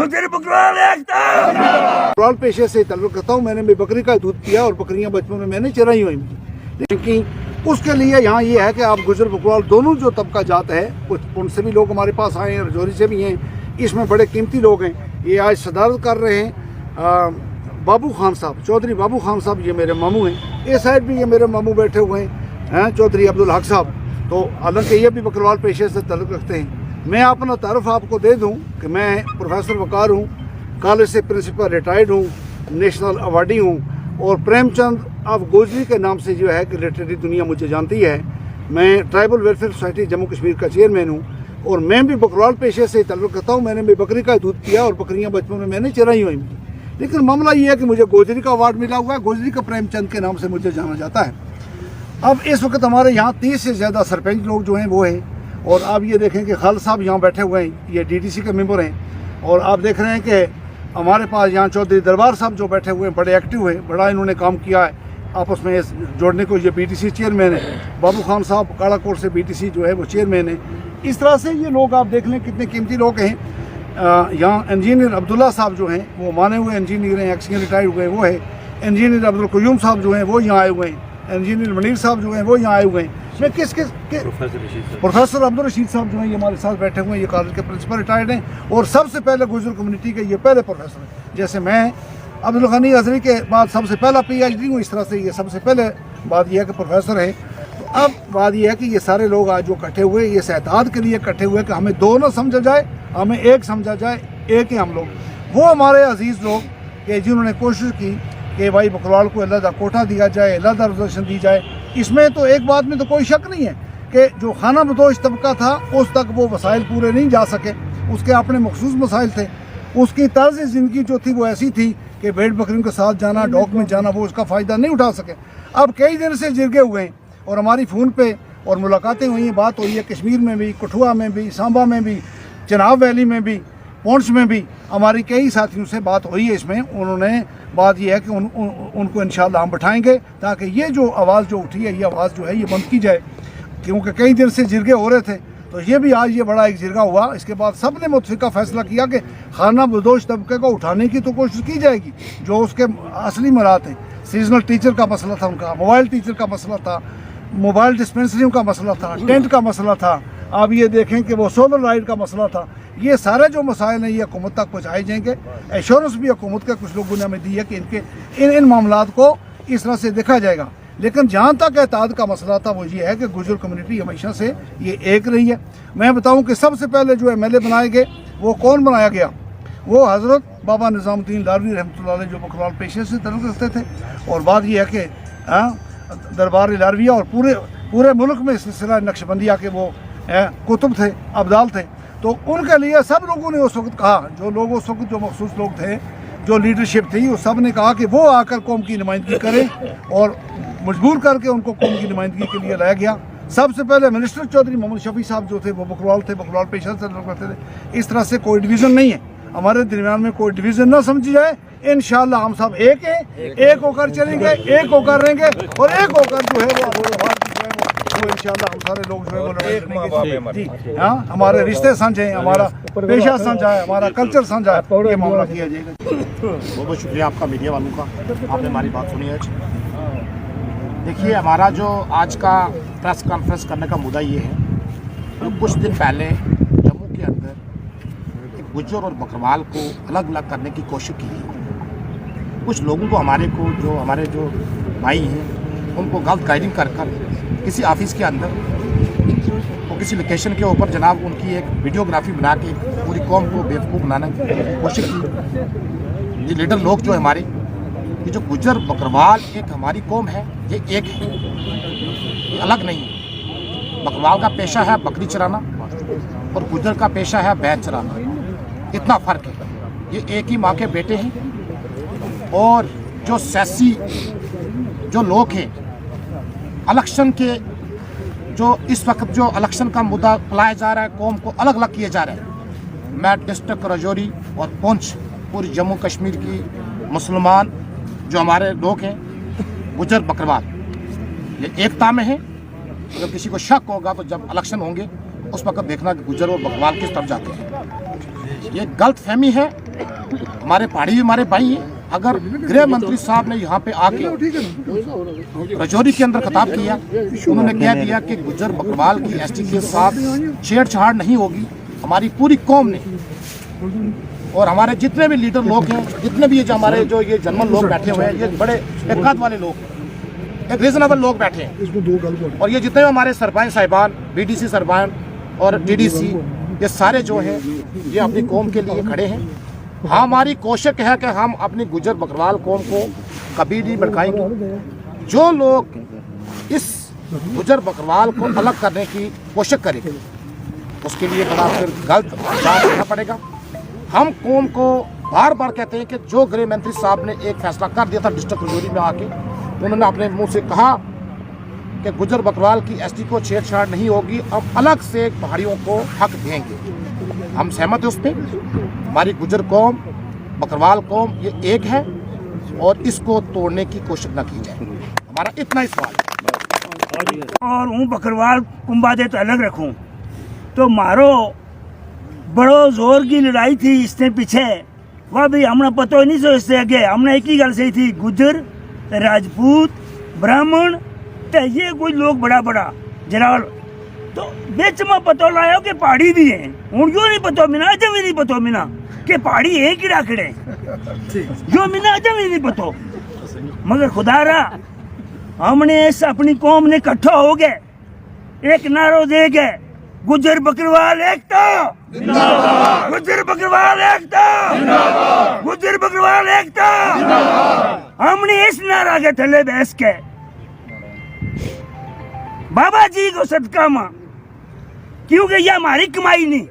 चौधरी बकरवाल एकता। बकरवाल पेशे से ताल्लुक़ रखता हूँ। मैंने भी बकरी का दूध पिया और बकरियाँ बचपन में मैंने चराई हुई, लेकिन उसके लिए यहाँ ये है कि आप गुजर बकरवाल दोनों जो तबका जात है, कुछ उनसे भी लोग हमारे पास आए हैं, रजौरी से भी हैं, इसमें बड़े कीमती लोग हैं। ये आज सदारत कर रहे हैं बाबू खान साहब, चौधरी बाबू खान साहब, ये मेरे मामू हैं। इस साइड भी ये मेरे मामू बैठे हुए हैं, चौधरी अब्दुल हक साहब। तो हालांकि ये भी बकरवाल पेशे से ताल्लुक़ रखते हैं। मैं अपना तारुफ आपको दे दूं कि मैं प्रोफेसर वकार हूं, कॉलेज से प्रिंसिपल रिटायर्ड हूं, नेशनल अवार्डी हूं और प्रेमचंद ऑफ गोजरी के नाम से जो है कि लिटरेरी दुनिया मुझे जानती है। मैं tribal welfare society Jammu Kashmir का चेयरमैन हूँ और मैं भी बकरवाल पेशे से ताल्लुक़ रखता हूँ। मैंने भी बकरी का दूध पिया और बकरियाँ बचपन में मैंने चराई हुई, लेकिन मामला ये है कि मुझे गोजरी का अवार्ड मिला हुआ है। गोजरी का प्रेमचंद के नाम से मुझे जाना जाता है। अब इस वक्त हमारे यहाँ 30 से ज़्यादा सरपंच लोग जो हैं वो हैं, और आप ये देखें कि खाल साहब यहाँ बैठे हुए हैं, ये DDC के मेंबर हैं। और आप देख रहे हैं कि हमारे पास यहाँ चौधरी दरबार साहब जो बैठे हुए हैं, बड़े एक्टिव हैं, बड़ा इन्होंने काम किया है आपस में जोड़ने को। ये BTC चेयरमैन है। बाबू खान साहब कालाकोट से BTC जो है वो चेयरमैन है। इस तरह से ये लोग आप देख लें कितने कीमती लोग हैं। यहाँ इंजीनियर अब्दुल्ला साहब जो हैं वो माने हुए इंजीनियर हैं, एक्स रिटायर्ड हुए हैं, वो है। इंजीनियर अब्दुल कयूम साहब जो हैं वो यहाँ आए हुए हैं। इंजीनियर मनीर साहब जो हैं वो यहाँ आए हुए हैं। मैं प्रोफेसर अब्दुल रशीद साहब जो हैं ये हमारे साथ बैठे हुए हैं, ये कॉलेज के प्रिंसिपल रिटायर्ड हैं और सबसे पहले गुजर कम्युनिटी के ये पहले प्रोफेसर हैं। जैसे मैं अब्दुल गनी अजहरी के बाद सबसे पहला PhD हूँ, इस तरह से ये सबसे पहले बात यह है कि प्रोफेसर है। तो अब बात यह है कि ये सारे लोग आज जो इकट्ठे हुए, ये सेहतात के लिए इकट्ठे हुए कि हमें दो ना समझा जाए, हमें एक समझा जाए, एक ही हम लोग। वो हमारे अजीज़ लोग कि जिन्होंने कोशिश की कि भाई बकरवाल को अलग कोटा दिया जाए, अलग रिजर्वेशन दी जाए। इसमें तो एक बात में तो कोई शक नहीं है कि जो खाना बदोश तबका था उस तक वो वसाइल पूरे नहीं जा सके, उसके अपने मखसूस मसाइल थे। उसकी तर्ज ज़िंदगी जो थी वो ऐसी थी कि भेड़ बकरियों के साथ जाना, डॉक में जाना, वो उसका फ़ायदा नहीं उठा सके। अब कई दिन से जिरगे हुए हैं और हमारी फ़ोन पे और मुलाकातें हुई हैं, बात हुई है कश्मीर में भी, कठुआ में भी, सांबा में भी, चिनाब वैली में भी, पौंछ में भी हमारी कई साथियों से बात हुई है। इसमें उन्होंने बात यह है कि उनको इंशाल्लाह हम बैठाएंगे ताकि ये जो आवाज़ जो उठी है, ये आवाज़ जो है ये बंद की जाए, क्योंकि कई दिन से जिरगे हो रहे थे। तो ये भी आज ये बड़ा एक जिरगा हुआ। इसके बाद सब ने मुतफ़िका फैसला किया कि खाना बदोश तबके को उठाने की तो कोशिश की जाएगी, जो उसके असली मरात हैं। सीजनल टीचर का मसला था, उनका मोबाइल टीचर का मसला था, मोबाइल डिस्पेंसरियों का मसला था, टेंट का मसला था, आप ये देखें कि वो सोलर लाइट का मसला था। ये सारे जो मसाइल हैं ये हुकूमत तक पहुँचाए जाएंगे। एश्योरेंस भी हुकूमत के कुछ लोगों ने हमें दी है कि इनके इन मामलात को इस तरह से देखा जाएगा। लेकिन जहाँ तक एताद का मसला था वो ये है कि गुजर कम्युनिटी हमेशा से ये एक रही है। मैं बताऊँ कि सबसे पहले जो MLA बनाए गए वो कौन बनाया गया, वो हज़रत बाबा निज़ामुद्दीन लारवी रहमतुल्लाह अलैह जो बकरवाल पेशे से तल्लुक़ रखते थे। और बात यह है कि दरबार लारविया और पूरे मुल्क में सिलसिला नक्शबंदिया के वो कुतुब थे, अब्दाल थे। तो उनके लिए सब लोगों ने उस वक्त कहा, जो लोग उस वक्त जो मखसूस लोग थे, जो लीडरशिप थी, उस सब ने कहा कि वो आकर कौम की नुमाइंदगी करें और मजबूर करके उनको कौम की नुमाइंदगी के लिए लाया गया। सबसे पहले मिनिस्टर चौधरी मोहम्मद शफी साहब जो थे वो बकरवाल थे, बकरवाल पेशा से करते थे। इस तरह से कोई डिवीज़न नहीं है हमारे दरमियान में, कोई डिवीज़न ना समझी जाए। इंशाल्लाह हम सब एक हैं, एक होकर चलेंगे, एक होकर रहेंगे और एक होकर जो है वो इंशाल्लाह हम सारे लोग जो है वो लड़ेंगे। जी हाँ, हमारे रिश्ते साझे हैं, हमारा पेशा साझा है, हमारा कल्चर साझा है, ये मामला किया जाएगा। बहुत बहुत शुक्रिया आपका मीडिया वालों का, आपने हमारी बात सुनी आज। देखिए, हमारा जो आज का प्रेस कॉन्फ्रेंस करने का मुद्दा ये है कि कुछ दिन पहले जम्मू के अंदर एक गुज्जर और बकरवाल को अलग अलग करने की कोशिश की है। कुछ लोगों को हमारे जो भाई हैं उनको गलत गाइडिंग कर किसी ऑफिस के अंदर और किसी लोकेशन के ऊपर जनाब उनकी एक वीडियोग्राफी बना के पूरी कौम को बेवकूफ़ बनाने की कोशिश की। ये लीडर लोग जो हमारे, ये जो गुज्जर बकरवाल एक हमारी कौम है, ये एक है, ये अलग नहीं है। बकरवाल का पेशा है बकरी चराना और गुज्जर का पेशा है बैल चराना, इतना फ़र्क है। ये एक ही माँ के बेटे हैं। और जो सियासी जो लोग हैं, इलेक्शन के जो इस वक्त जो इलेक्शन का मुद्दा फैलाया जा रहा है, कौम को अलग अलग किया जा रहा है। मैं डिस्ट्रिक्ट राजौरी और पुंछ पूरी जम्मू कश्मीर की मुसलमान जो हमारे लोग हैं गुज्जर बकरवाल, ये एकता में है। अगर किसी को शक होगा तो जब इलेक्शन होंगे उस वक्त देखना कि गुज्जर और बकरवाल किस तरफ जाते हैं। ये गलत फहमी है हमारे पहाड़ी भी हमारे भाई हैं। अगर गृह मंत्री साहब ने यहाँ पे आके रजौरी के अंदर खिताब किया, उन्होंने कह दिया कि गुज्जर बकरवाल की एसटी के साथ छेड़छाड़ नहीं होगी, हमारी पूरी कौम ने और हमारे जितने भी लीडर लोग हैं, जितने भी ये जो हमारे जो ये जनरल लोग बैठे हुए हैं, ये बड़े एकाध वाले लोग, एक रीजनेबल लोग बैठे हैं, और ये जितने भी हमारे सरपंच साहिबान, बीडीसी सरपंच और डीडीसी, ये सारे जो हैं ये अपनी कौम के लिए खड़े हैं। हाँ, हमारी कोशिश है कि हम अपनी गुज्जर बकरवाल कौम को कभी नहीं भड़काएंगे। जो लोग इस गुज्जर बकरवाल को अलग करने की कोशिश करेंगे उसके लिए बड़ा फिर गलत अंजाम देना पड़ेगा। हम कौम को बार बार कहते हैं कि जो गृह मंत्री साहब ने एक फैसला कर दिया था डिस्ट्रिक्ट रजौरी में आके, उन्होंने अपने मुंह से कहा कि गुज्जर बकरवाल की एसटी को छेड़छाड़ नहीं होगी, अब अलग से पहाड़ियों को हक देंगे। हम सहमत हैं उस पर। हमारी गुज्जर कौम, बकरवाल कौम ये एक है और इसको तोड़ने की कोशिश न की जाए। हमारा इतना ही सवाल है। और हूँ बकरवाल कुंभा दे तो अलग रखूँ तो मारो बड़ो जोर की लड़ाई थी इसने पीछे, वह भी हमने पता ही नहीं सो इससे आगे हमने एक ही गल सही थी, गुज्जर राजपूत ब्राह्मण तो ये कोई लोग बड़ा बड़ा जरा तो बिच में पता लाया कि पहाड़ी भी है। हूँ क्यों नहीं पता मिना, अजम भी नहीं पता मिना कि पहाड़ी है कि राखड़े जो मिना अजम ही नहीं पता। मगर खुदा रहा हमने इस अपनी कौम ने इकट्ठा हो गए, एक नारो दे गए, गुज्जर बकरवाल एकता, गुज्जर बकरवाल एकता, गुज्जर बकरवाल एकता। हमने इस नारा के थले बैस के बाबा जी को सदका मां, क्योंकि यह हमारी कमाई नहीं,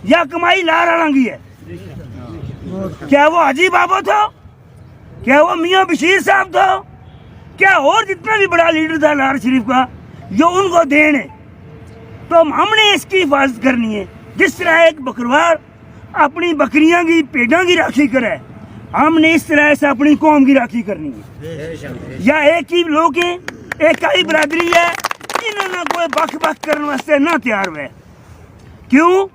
यह कमाई लार आलंगी है। क्या वो हाजी बाबा था, क्या वो मियां बशीर साहब था, क्या और जितना भी बड़ा लीडर था लार शरीफ का, जो उनको देन है तो हमने इसकी हिफाजत करनी है। जिस तरह एक बकरवाल अपनी बकरियां की पेड़ों की राखी करे, हमने इस तरह से अपनी कौम की राखी करनी है। या एक ही लोग हैं, एक ही बरादरी है, इन्होंने कोई बख बख करने वास्ते ना तैयार हुए। क्यों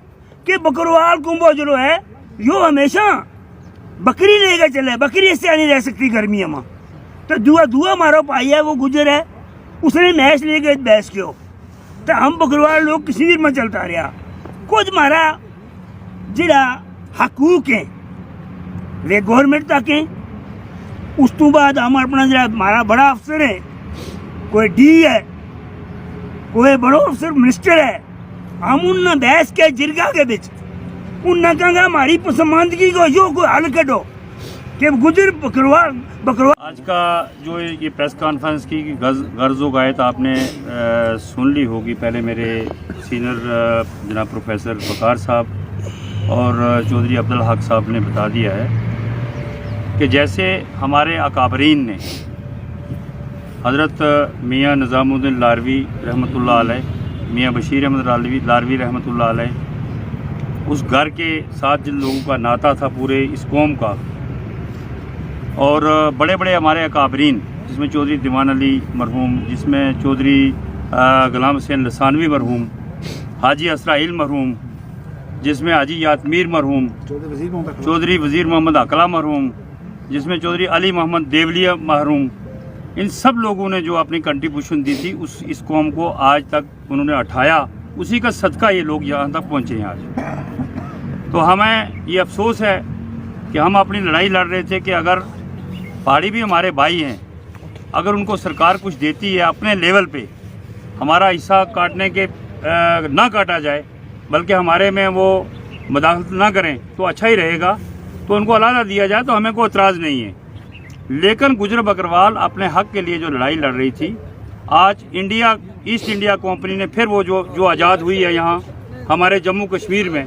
कि बकरवाल कुंभो जो है यो हमेशा बकरी लेकर चले, बकरी इससे नहीं रह सकती गर्मियों में। तो दुआ दुआ मारो भाई है वो गुजर है, उसने मैच लेके बैस क्यों, तो हम बकरवाल लोग किसी में चलता रहा। कुछ मारा जिड़ा हकूक है वे गवर्नमेंट तक है, उस तो बाद हम अपना जरा हमारा बड़ा अफसर है, कोई डी है, कोई बड़ो अफसर मिनिस्टर है, हम उन बहस के जिरगा के बिच उन कहा हमारी पसमानदगी को यो कोई हल करो कि गुजर बकरवाल। आज का जो ये प्रेस कॉन्फ्रेंस की गर्ज़ो गायत आपने सुन ली होगी। पहले मेरे सीनियर जनाब प्रोफेसर वकार साहब और चौधरी अब्दुल हक साहब ने बता दिया है कि जैसे हमारे अकाबरीन ने हज़रत मियाँ निज़ामुद्दीन लारवी रहमतुल्लाह अलैह, मियाँ बशीर अहमद लारवी रहमतुल्लाह अलैह, उस घर के साथ जिन लोगों का नाता था पूरे इस कौम का, और बड़े बड़े हमारे अकाबरीन जिसमें चौधरी दीवान अली मरहूम, जिसमें चौधरी गुलाम हुसैन लसानवी मरहूम, हाजी असराइल मरहूम, जिसमें हाजी यातमीर मरहूम, चौधरी वज़ीर मोहम्मद अकला मरहूम, जिसमें चौधरी अली मोहम्मद देवलिया मरहूम, इन सब लोगों ने जो अपनी कंट्रीब्यूशन दी थी इस कौम को आज तक उन्होंने उठाया, उसी का सदका ये लोग यहाँ तक पहुँचे हैं आज। तो हमें ये अफसोस है कि हम अपनी लड़ाई लड़ रहे थे कि अगर पहाड़ी भी हमारे भाई हैं, अगर उनको सरकार कुछ देती है अपने लेवल पे, हमारा हिस्सा काटने के ना काटा जाए बल्कि हमारे में वो मदाखलत ना करें तो अच्छा ही रहेगा, तो उनको अलहदा दिया जाए तो हमें कोई एतराज़ नहीं है। लेकिन गुजर बकरवाल अपने हक़ के लिए जो लड़ाई लड़ रही थी, आज ईस्ट इंडिया कंपनी ने फिर वो जो आज़ाद हुई है यहाँ हमारे जम्मू कश्मीर में,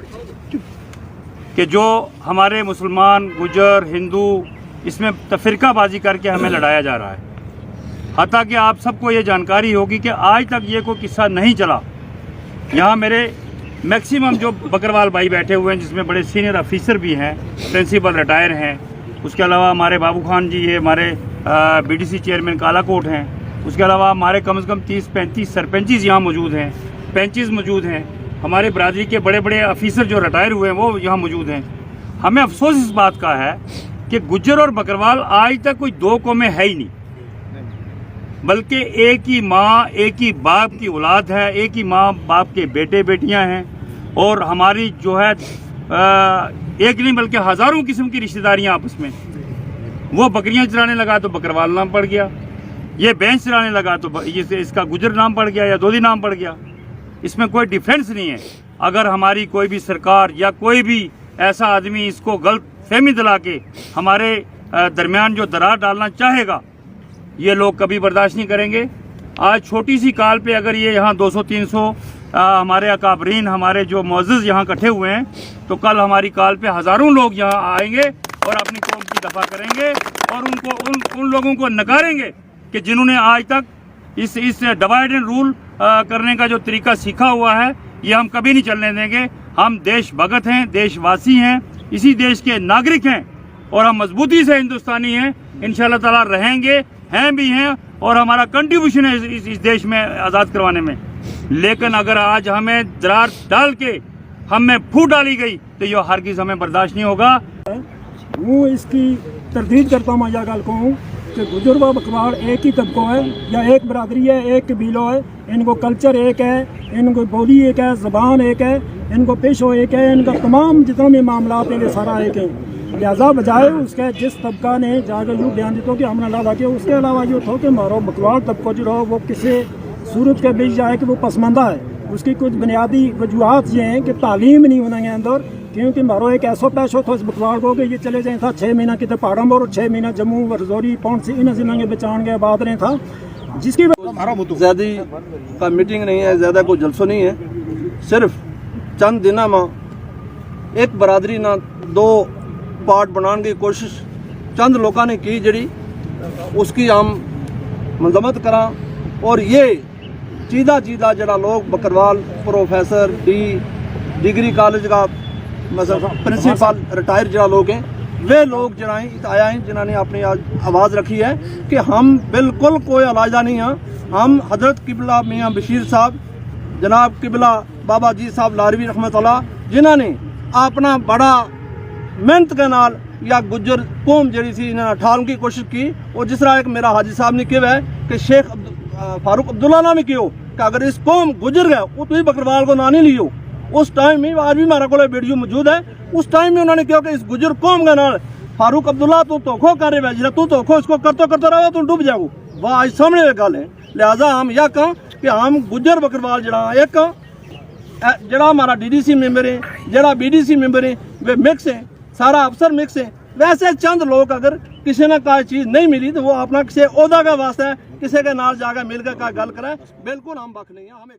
कि जो हमारे मुसलमान गुजर हिंदू इसमें तफरीकाबाजी करके हमें लड़ाया जा रहा है। हत्ता कि आप सबको ये जानकारी होगी कि आज तक ये कोई किस्सा नहीं चला। यहाँ मेरे मैक्सिमम जो बकरवाल भाई बैठे हुए हैं, जिसमें बड़े सीनियर ऑफिसर भी हैं, प्रिंसिपल रिटायर हैं, उसके अलावा हमारे बाबू खान जी ये हमारे बीडीसी चेयरमैन कालाकोट हैं, उसके अलावा हमारे कम से कम 30-35 सरपंचीज़ यहाँ मौजूद हैं, पेंचेस मौजूद हैं, हमारे बरादरी के बड़े बड़े ऑफिसर जो रिटायर हुए हैं वो यहाँ मौजूद हैं। हमें अफसोस इस बात का है कि गुज्जर और बकरवाल आज तक कोई दो कौमें है ही नहीं, बल्कि एक ही माँ एक ही बाप की औलाद है, एक ही माँ बाप के बेटे बेटियां हैं। और हमारी जो है एक नहीं बल्कि हज़ारों किस्म की रिश्तेदारियां आपस में। वो बकरियां चराने लगा तो बकरवाल नाम पड़ गया, ये भैंस चराने लगा तो इसका गुज्जर नाम पड़ गया या दोदी नाम पड़ गया। इसमें कोई डिफरेंस नहीं है। अगर हमारी कोई भी सरकार या कोई भी ऐसा आदमी इसको गलत फहमी दिला के हमारे दरमियान जो दरार डालना चाहेगा, ये लोग कभी बर्दाश्त नहीं करेंगे। आज छोटी सी काल पे अगर ये यहाँ 200-300 हमारे अकाबरीन हमारे जो मुअज़्ज़िज़ यहाँ इकट्ठे हुए हैं, तो कल हमारी काल पे हज़ारों लोग यहाँ आएंगे और अपनी कौम की दफा करेंगे और उनको उन लोगों को नकारेंगे कि जिन्होंने आज तक इस डिवाइड एंड रूल करने का जो तरीका सीखा हुआ है, ये हम कभी नहीं चलने देंगे। हम देश भगत हैं, देशवासी हैं, इसी देश के नागरिक हैं और हम मजबूती से हिंदुस्तानी हैं। इंशाअल्लाह ताला रहेंगे, हैं भी हैं और हमारा कंट्रीब्यूशन है इस देश में आज़ाद करवाने में। लेकिन अगर आज हमें दरार डाल के हम में फूट डाली गई तो ये हरगिज़ हमें बर्दाश्त नहीं होगा। हूँ इसकी तरदीद करता हूँ या गल कहूँ कि गुजर व बकरवाल एक ही तबको है या एक बरादरी है, एक कबीलो है। इनको कल्चर एक है, इनको बोली एक है, ज़बान एक है, इनको पेशो एक है, इनका तमाम जितना भी मामला है ये सारा एक है। लिहाजा बजाय उसके जिस तबका ने जाकर यूँ बयान दिया कि हमने अल्लाह किया, उसके अलावा ये थो कि मारो बकरवाल तबको जो रहो वो किसी सूरत के बीच जाए कि वो पसमानदा है। उसकी कुछ बुनियादी वजूहत ये हैं कि तालीम नहीं होने अंदर, क्योंकि मारो एक ऐसा पैसो था इस बकरवाल को कि ये चले जाए था 6 महीना कितने पहाड़ों में और 6 महीना जम्मू रजौरी पौंड से इन जिलों के बचान गए बाद रहे था, जिसकी ज़्यादा का मीटिंग नहीं है, ज़्यादा कोई जलसो नहीं है। सिर्फ चंद दिनों में एक बरादरी ना दो पार्ट बनाने की कोशिश चंद लोगों ने की, जड़ी उसकी हम मजम्मत करा। और ये चीदा चीदा जड़ा लोग बकरवाल प्रोफेसर डिग्री कॉलेज का मतलब प्रिंसिपल रिटायर जड़ा लोग हैं, वे लोग जरा आया हैं जिन्होंने अपनी आवाज़ रखी है कि हम बिल्कुल कोई अलाजा नहीं हैं। हम हजरत किबला मियाँ बशीर साहब, जनाब किबला बाबा जी साहब लारवी रहमतुल्लाह, जिन्होंने अपना बड़ा मेहनत के नाल या गुज्जर कौम जड़ी सी इन्होंने ठालने की कोशिश की। और जिस तरह एक मेरा हाजी साहब ने कहा है कि शेख फारूक अब्दुल्ला ने भी किया कि अगर इस कौम गुजर गए वो तुम बकरवाल को ना नहीं लियो। उस टाइम में आज भी हमारे को वीडियो मौजूद है, उस टाइम में उन्होंने कहा कि इस गुजर कौम के नाल फारूक अब्दुल्ला तू धोखो कर रहे है, तू धोखो इसको करते रहो तुम डूब जाओ। वह आज सामने गल है। लिहाजा हम यह कहें कि हम गुजर बकरवाल जरा एक जरा हमारा DDC मेंबर है, जरा BDC मेंबर है, वे मिक्स है, सारा अफसर मिक्स है। वैसे चंद लोग अगर किसी ने कोई चीज़ नहीं मिली तो वो अपना किसी ओहदा का वास्ता है किसी के नाल जाकर मिलकर का गल कराए, बिल्कुल हम बख नहीं है। हमें